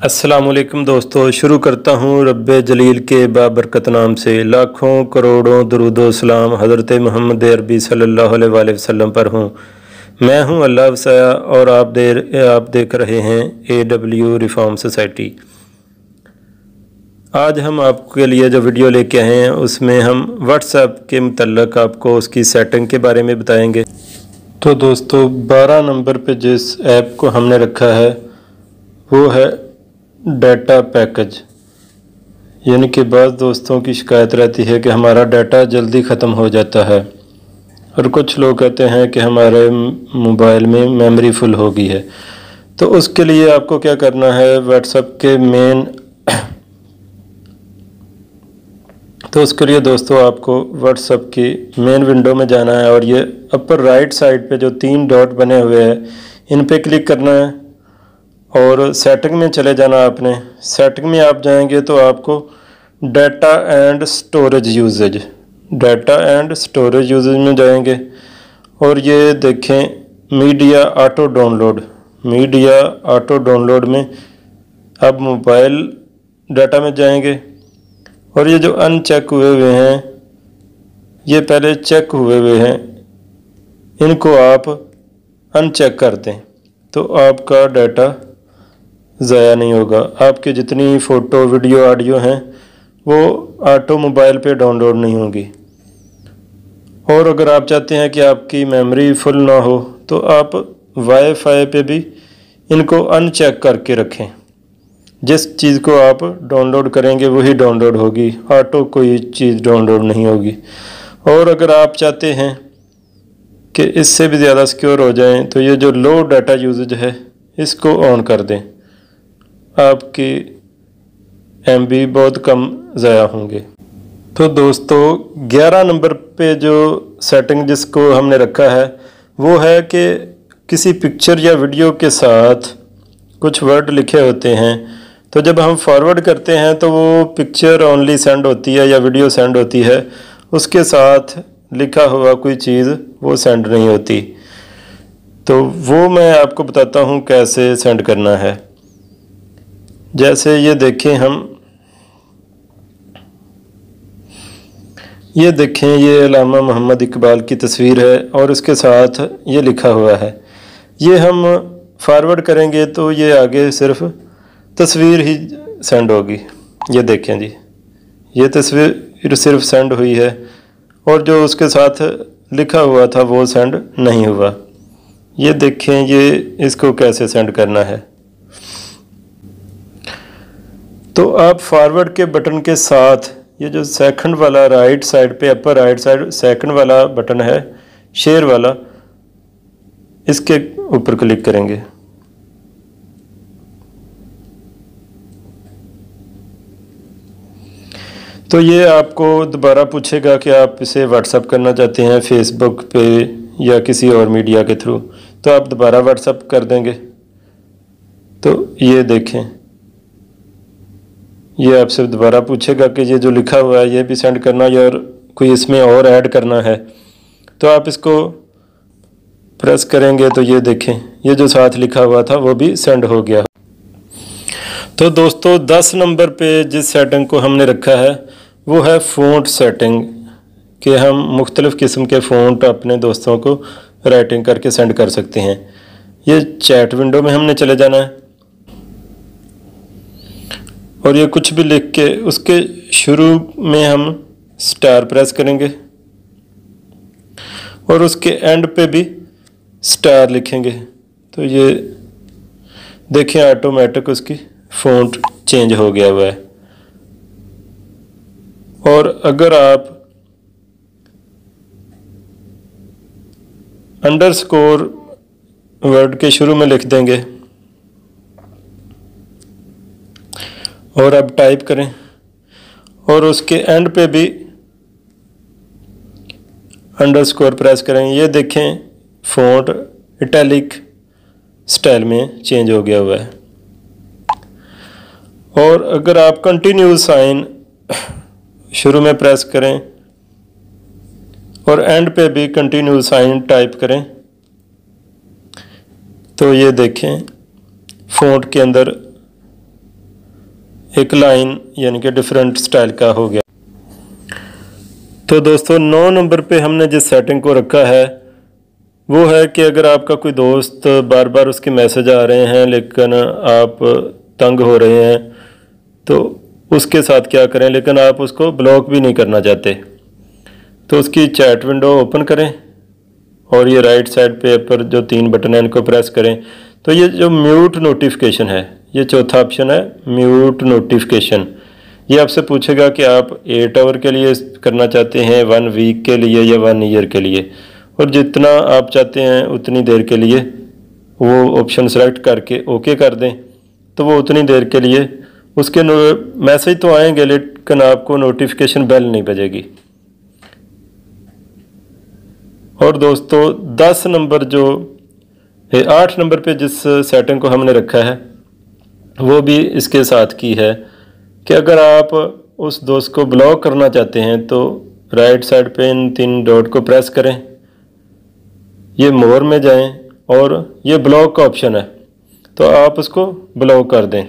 अस्सलामुअलैकुम दोस्तों, शुरू करता हूँ रब्बे जलील के बाबरकत नाम से। लाखों करोड़ों दरूदो सलाम हज़रत मोहम्मद अरबी सल्लल्लाहु अलैहि वसल्लम पर हूँ। मैं हूँ अल्लाह वसाया और आप देख रहे हैं AW रिफॉर्म सोसाइटी। आज हम आपके लिए जो वीडियो लेके आए हैं उसमें हम व्हाट्सएप के मुतल्लक आपको उसकी सेटिंग के बारे में बताएंगे। तो दोस्तों 12 नंबर पे जिस ऐप को हमने रखा है वो है डाटा पैकेज। यानी कि बाज़ दोस्तों की शिकायत रहती है कि हमारा डाटा जल्दी ख़त्म हो जाता है और कुछ लोग कहते हैं कि हमारे मोबाइल में मेमोरी फुल हो गई है। तो उसके लिए आपको क्या करना है, व्हाट्सएप के मेन तो उसके लिए दोस्तों आपको व्हाट्सएप की मेन विंडो में जाना है और ये अपर राइट साइड पे जो 3 डॉट बने हुए हैं इन पे क्लिक करना है और सेटिंग में चले जाना। आपने सेटिंग में आप जाएंगे तो आपको डाटा एंड स्टोरेज यूजेज में जाएंगे और ये देखें मीडिया ऑटो डाउनलोड में अब मोबाइल डाटा में जाएंगे और ये जो अनचेक हुए हुए हैं ये पहले चेक हुए हुए हैं, इनको आप अनचेक कर दें तो आपका डाटा ज़ाया नहीं होगा। आपकी जितनी फ़ोटो वीडियो ऑडियो हैं वो ऑटो मोबाइल पे डाउनलोड नहीं होगी। और अगर आप चाहते हैं कि आपकी मेमोरी फुल ना हो तो आप वाईफाई पे भी इनको अनचेक करके रखें। जिस चीज़ को आप डाउनलोड करेंगे वही डाउनलोड होगी, ऑटो कोई चीज़ डाउनलोड नहीं होगी। और अगर आप चाहते हैं कि इससे भी ज़्यादा सिक्योर हो जाएं तो ये जो लो डाटा यूजेज है इसको ऑन कर दें, आपकी MB बहुत कम ज़ाया होंगे। तो दोस्तों 11 नंबर पे जो सेटिंग जिसको हमने रखा है वो है कि किसी पिक्चर या वीडियो के साथ कुछ वर्ड लिखे होते हैं तो जब हम फॉरवर्ड करते हैं तो वो पिक्चर ओनली सेंड होती है या वीडियो सेंड होती है, उसके साथ लिखा हुआ कोई चीज़ वो सेंड नहीं होती। तो वो मैं आपको बताता हूँ कैसे सेंड करना है। जैसे ये देखें ये अल्लामा मोहम्मद इकबाल की तस्वीर है और उसके साथ ये लिखा हुआ है। ये हम फॉरवर्ड करेंगे तो ये आगे सिर्फ तस्वीर ही सेंड होगी। ये देखें जी, ये तस्वीर सिर्फ सेंड हुई है और जो उसके साथ लिखा हुआ था वो सेंड नहीं हुआ। ये देखें ये इसको कैसे सेंड करना है। तो आप फॉरवर्ड के बटन के साथ ये जो सेकंड वाला राइट साइड पे अपर राइट साइड सेकंड वाला बटन है शेयर वाला, इसके ऊपर क्लिक करेंगे। तो ये आपको दोबारा पूछेगा कि आप इसे व्हाट्सएप करना चाहते हैं फेसबुक पे या किसी और मीडिया के थ्रू, तो आप दोबारा व्हाट्सएप कर देंगे। तो ये देखें ये आपसे दोबारा पूछेगा कि ये जो लिखा हुआ है ये भी सेंड करना है और कोई इसमें और ऐड करना है। तो आप इसको प्रेस करेंगे तो ये देखें ये जो साथ लिखा हुआ था वो भी सेंड हो गया। तो दोस्तों 10 नंबर पे जिस सेटिंग को हमने रखा है वो है फ़ॉन्ट सेटिंग, कि हम मुख्तलिफ़ किस्म के फ़ॉन्ट अपने दोस्तों को राइटिंग करके सेंड कर सकते हैं। ये चैट विंडो में हमने चले जाना है और ये कुछ भी लिख के उसके शुरू में हम स्टार प्रेस करेंगे और उसके एंड पे भी स्टार लिखेंगे। तो ये देखें ऑटोमेटिक उसकी फ़ॉन्ट चेंज हो गया हुआ है। और अगर आप अंडरस्कोर वर्ड के शुरू में लिख देंगे और अब टाइप करें और उसके एंड पे भी अंडरस्कोर प्रेस करेंगे, ये देखें फ़ॉन्ट इटैलिक स्टाइल में चेंज हो गया हुआ है। और अगर आप कंटिन्यू साइन शुरू में प्रेस करें और एंड पे भी कंटिन्यू साइन टाइप करें तो ये देखें फ़ॉन्ट के अंदर एक लाइन यानी कि डिफरेंट स्टाइल का हो गया। तो दोस्तों 9 नंबर पे हमने जिस सेटिंग को रखा है वो है कि अगर आपका कोई दोस्त बार बार उसके मैसेज आ रहे हैं लेकिन आप तंग हो रहे हैं तो उसके साथ क्या करें, लेकिन आप उसको ब्लॉक भी नहीं करना चाहते, तो उसकी चैट विंडो ओपन करें और ये राइट साइड पे पर जो 3 बटन हैं इनको प्रेस करें। तो ये जो म्यूट नोटिफिकेशन है, ये चौथा ऑप्शन है म्यूट नोटिफिकेशन। ये आपसे पूछेगा कि आप 8 आवर के लिए करना चाहते हैं, 1 वीक के लिए या 1 ईयर के लिए, और जितना आप चाहते हैं उतनी देर के लिए वो ऑप्शन सेलेक्ट करके ओके कर दें। तो वो उतनी देर के लिए उसके मैसेज तो आएंगे लेकिन आपको नोटिफिकेशन बेल नहीं बजेगी। और दोस्तों 10 नंबर जो 8 नंबर पे जिस सेटिंग को हमने रखा है वो भी इसके साथ की है कि अगर आप उस दोस्त को ब्लॉक करना चाहते हैं तो राइट साइड पे इन 3 डॉट को प्रेस करें, ये मोर में जाएं और ये ब्लॉक का ऑप्शन है तो आप उसको ब्लॉक कर दें।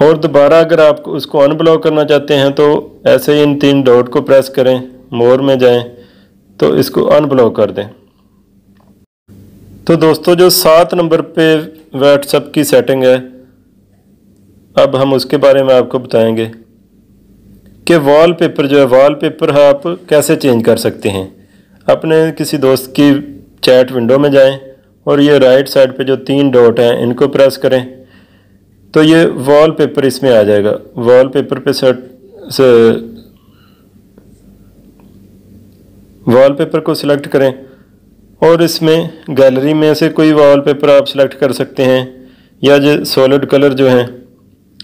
और दोबारा अगर आप उसको अनब्लॉक करना चाहते हैं तो ऐसे ही इन 3 डॉट को प्रेस करें, मोर में जाएं तो इसको अनब्लॉक कर दें। तो दोस्तों जो 7 नंबर पे व्हाट्सएप की सेटिंग है, अब हम उसके बारे में आपको बताएंगे कि वॉलपेपर जो है, वॉलपेपर आप कैसे चेंज कर सकते हैं। अपने किसी दोस्त की चैट विंडो में जाएं और ये राइट साइड पे जो 3 डॉट हैं इनको प्रेस करें तो ये वॉलपेपर इसमें आ जाएगा। वॉलपेपर पे वॉलपेपर को सिलेक्ट करें और इसमें गैलरी में से कोई वॉलपेपर आप सिलेक्ट कर सकते हैं या जो सॉलिड कलर जो हैं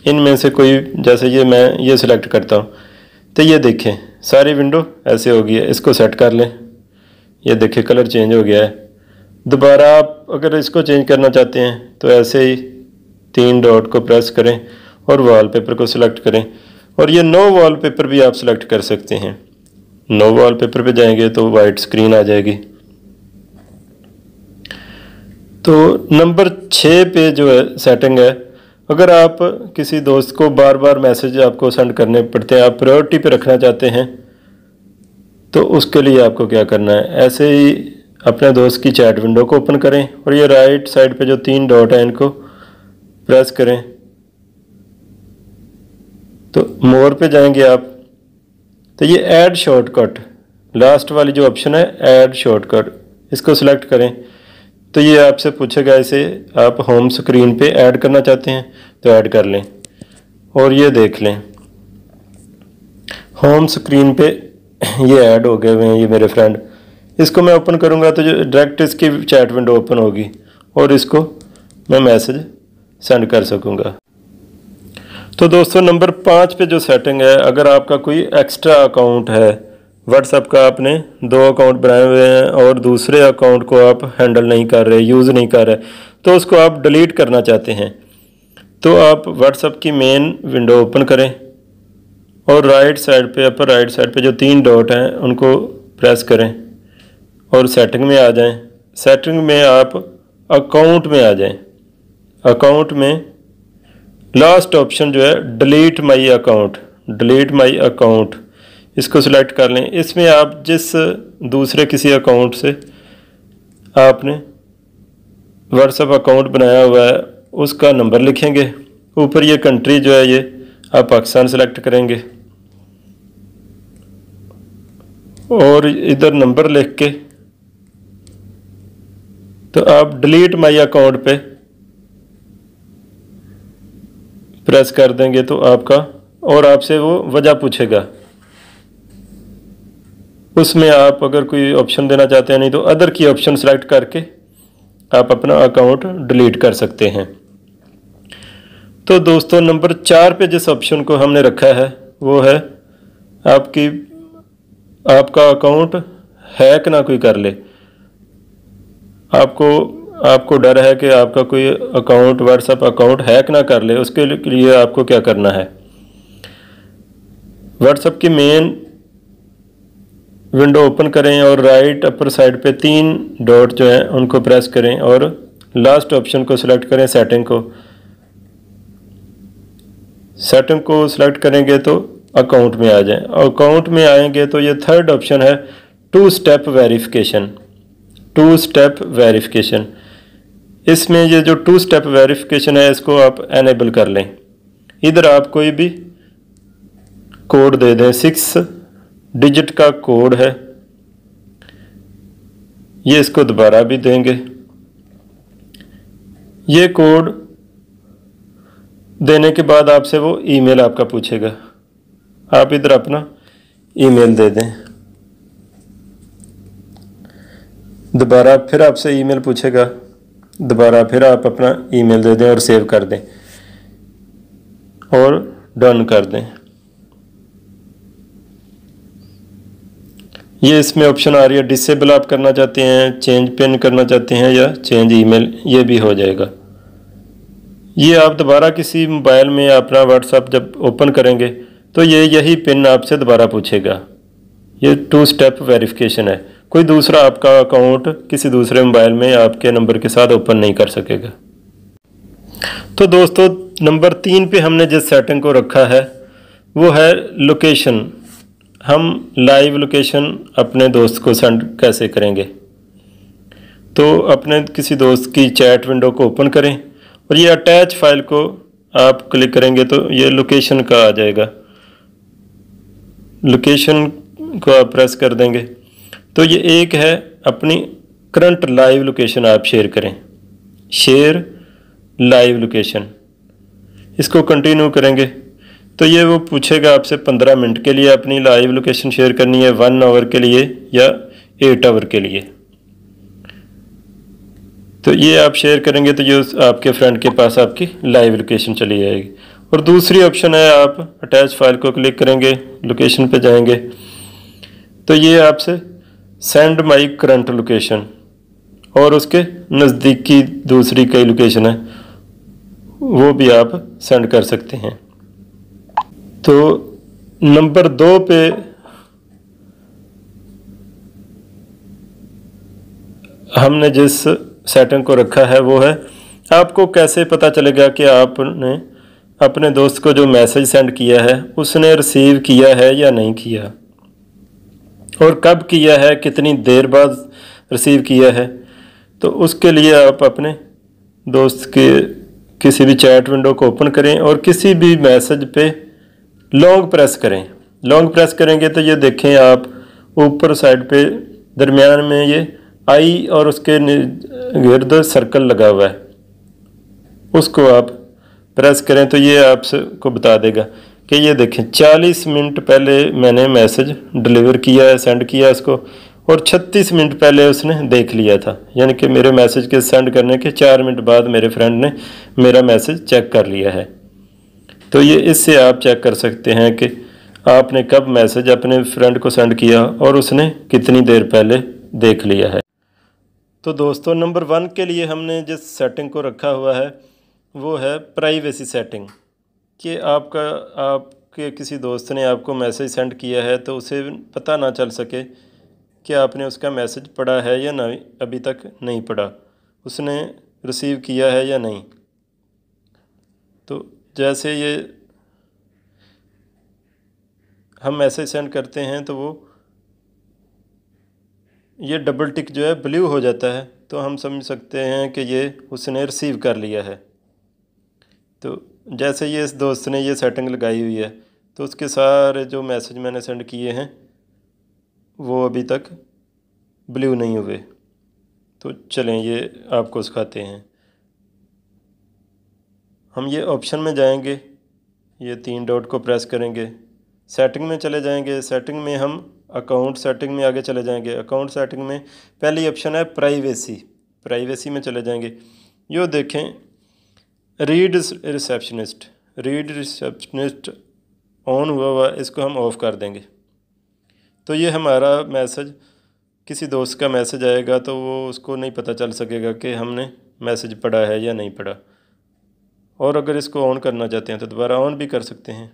इनमें से कोई, जैसे ये मैं ये सिलेक्ट करता हूँ तो ये देखें सारी विंडो ऐसे हो गई है। इसको सेट कर लें, ये देखें कलर चेंज हो गया है। दोबारा आप अगर इसको चेंज करना चाहते हैं तो ऐसे ही 3 डॉट को प्रेस करें और वॉलपेपर को सिलेक्ट करें और ये नो वॉलपेपर भी आप सिलेक्ट कर सकते हैं। नो वॉलपेपर पे जाएंगे तो वाइट स्क्रीन आ जाएगी। तो नंबर 6 पे जो है सेटिंग है, अगर आप किसी दोस्त को बार बार मैसेज आपको सेंड करने पड़ते हैं, आप प्रायोरिटी पे रखना चाहते हैं, तो उसके लिए आपको क्या करना है, ऐसे ही अपने दोस्त की चैट विंडो को ओपन करें और ये राइट साइड पे जो 3 डॉट हैं इनको प्रेस करें तो मोर पे जाएंगे आप तो ये ऐड शॉर्टकट, लास्ट वाली जो ऑप्शन है ऐड शॉर्टकट, इसको सिलेक्ट करें। तो ये आपसे पूछेगा इसे आप होम स्क्रीन पे ऐड करना चाहते हैं तो ऐड कर लें और ये देख लें होम स्क्रीन पे ये ऐड हो गए हुए हैं ये मेरे फ्रेंड। इसको मैं ओपन करूंगा तो जो डायरेक्ट इसकी चैट विंडो ओपन होगी और इसको मैं मैसेज सेंड कर सकूंगा। तो दोस्तों नंबर 5 पे जो सेटिंग है, अगर आपका कोई एक्स्ट्रा अकाउंट है व्हाट्सएप का, आपने 2 अकाउंट बनाए हुए हैं और दूसरे अकाउंट को आप हैंडल नहीं कर रहे, यूज़ नहीं कर रहे, तो उसको आप डिलीट करना चाहते हैं, तो आप व्हाट्सएप की मेन विंडो ओपन करें और राइट साइड पे, अपर राइट साइड पे जो 3 डॉट हैं उनको प्रेस करें और सेटिंग में आ जाएं। सेटिंग में आप अकाउंट में आ जाएं। अकाउंट में लास्ट ऑप्शन जो है delete my account, delete my account, इसको सिलेक्ट कर लें। इसमें आप जिस दूसरे किसी अकाउंट से आपने व्हाट्सएप अकाउंट बनाया हुआ है उसका नंबर लिखेंगे। ऊपर ये कंट्री जो है ये आप पाकिस्तान सेलेक्ट करेंगे और इधर नंबर लिख के तो आप डिलीट माई अकाउंट पे प्रेस कर देंगे तो आपका, और आपसे वो वजह पूछेगा, उसमें आप अगर कोई ऑप्शन देना चाहते हैं, नहीं तो अदर की ऑप्शन सेलेक्ट करके आप अपना अकाउंट डिलीट कर सकते हैं। तो दोस्तों नंबर 4 पे जिस ऑप्शन को हमने रखा है वो है आपका अकाउंट हैक ना कोई कर ले। आपको डर है कि आपका कोई अकाउंट व्हाट्सएप अकाउंट हैक ना कर ले, उसके लिए आपको क्या करना है, व्हाट्सएप की मेन विंडो ओपन करें और राइट अपर साइड पे 3 डॉट जो हैं उनको प्रेस करें और लास्ट ऑप्शन को सिलेक्ट करें सेटिंग को सेटिंग को सिलेक्ट करेंगे तो अकाउंट में आ जाए। अकाउंट में आएंगे तो ये थर्ड ऑप्शन है two step verification. Two step verification, इसमें ये जो टू स्टेप वेरिफिकेशन है इसको आप एनेबल कर लें। इधर आप कोई भी कोड दे दें, 6 डिजिट का कोड है, ये इसको दोबारा भी देंगे। ये कोड देने के बाद आपसे वो ईमेल आपका पूछेगा, आप इधर अपना ईमेल दे दें। दोबारा फिर आपसे ईमेल पूछेगा, दोबारा फिर आप अपना ईमेल दे दें और सेव कर दें और डन कर दें। ये इसमें ऑप्शन आ रही है डिसेबल आप करना चाहते हैं, चेंज पिन करना चाहते हैं या चेंज ईमेल, ये भी हो जाएगा। ये आप दोबारा किसी मोबाइल में अपना व्हाट्सएप जब ओपन करेंगे तो ये यही पिन आपसे दोबारा पूछेगा। ये टू स्टेप वेरिफिकेशन है, कोई दूसरा आपका अकाउंट किसी दूसरे मोबाइल में आपके नंबर के साथ ओपन नहीं कर सकेगा। तो दोस्तों नंबर 3 पे हमने जिस सेटिंग को रखा है वो है लोकेशन। हम लाइव लोकेशन अपने दोस्त को सेंड कैसे करेंगे। तो अपने किसी दोस्त की चैट विंडो को ओपन करें और ये अटैच फाइल को आप क्लिक करेंगे तो ये लोकेशन का आ जाएगा। लोकेशन को आप प्रेस कर देंगे तो ये एक है अपनी करंट लाइव लोकेशन आप शेयर करें, शेयर लाइव लोकेशन। इसको कंटिन्यू करेंगे तो ये वो पूछेगा आपसे 15 मिनट के लिए अपनी लाइव लोकेशन शेयर करनी है, 1 आवर के लिए या 8 आवर के लिए। तो ये आप शेयर करेंगे तो ये आपके फ्रेंड के पास आपकी लाइव लोकेशन चली जाएगी। और दूसरी ऑप्शन है आप अटैच फाइल को क्लिक करेंगे, लोकेशन पे जाएंगे तो ये आपसे सेंड माई करंट लोकेशन और उसके नज़दीकी दूसरी कई लोकेशन है वो भी आप सेंड कर सकते हैं। तो नंबर 2 पे हमने जिस सेटिंग को रखा है वो है आपको कैसे पता चलेगा कि आपने अपने दोस्त को जो मैसेज सेंड किया है उसने रिसीव किया है या नहीं किया, और कब किया है, कितनी देर बाद रिसीव किया है। तो उसके लिए आप अपने दोस्त के किसी भी चैट विंडो को ओपन करें और किसी भी मैसेज पे लॉन्ग प्रेस करें। लॉन्ग प्रेस करेंगे तो ये देखें आप ऊपर साइड पे दरमियान में ये आई और उसके गिर्द सर्कल लगा हुआ है, उसको आप प्रेस करें तो ये आपको बता देगा कि ये देखें 40 मिनट पहले मैंने मैसेज डिलीवर किया है, सेंड किया इसको, और 36 मिनट पहले उसने देख लिया था। यानी कि मेरे मैसेज के सेंड करने के 4 मिनट बाद मेरे फ्रेंड ने मेरा मैसेज चेक कर लिया है। तो ये इससे आप चेक कर सकते हैं कि आपने कब मैसेज अपने फ्रेंड को सेंड किया और उसने कितनी देर पहले देख लिया है। तो दोस्तों नंबर 1 के लिए हमने जिस सेटिंग को रखा हुआ है वो है प्राइवेसी सेटिंग, कि आपके किसी दोस्त ने आपको मैसेज सेंड किया है तो उसे पता ना चल सके कि आपने उसका मैसेज पढ़ा है या नहीं, अभी तक नहीं पढ़ा, उसने रिसीव किया है या नहीं। तो जैसे ये हम मैसेज सेंड करते हैं तो वो ये डबल टिक जो है ब्लू हो जाता है, तो हम समझ सकते हैं कि ये उसने रिसीव कर लिया है। तो जैसे ये इस दोस्त ने ये सेटिंग लगाई हुई है तो उसके सारे जो मैसेज मैंने सेंड किए हैं वो अभी तक ब्लू नहीं हुए। तो चलें ये आपको सिखाते हैं। हम ये ऑप्शन में जाएंगे, ये 3 डॉट को प्रेस करेंगे, सेटिंग में चले जाएंगे। सेटिंग में हम अकाउंट सेटिंग में आगे चले जाएंगे। अकाउंट सेटिंग में पहली ऑप्शन है प्राइवेसी, प्राइवेसी में चले जाएंगे। यो देखें रीड रिसेप्शनिस्ट ऑन हुआ, इसको हम ऑफ़ कर देंगे। तो ये हमारा मैसेज, किसी दोस्त का मैसेज आएगा तो वो उसको नहीं पता चल सकेगा कि हमने मैसेज पढ़ा है या नहीं पढ़ा। और अगर इसको ऑन करना चाहते हैं तो दोबारा ऑन भी कर सकते हैं।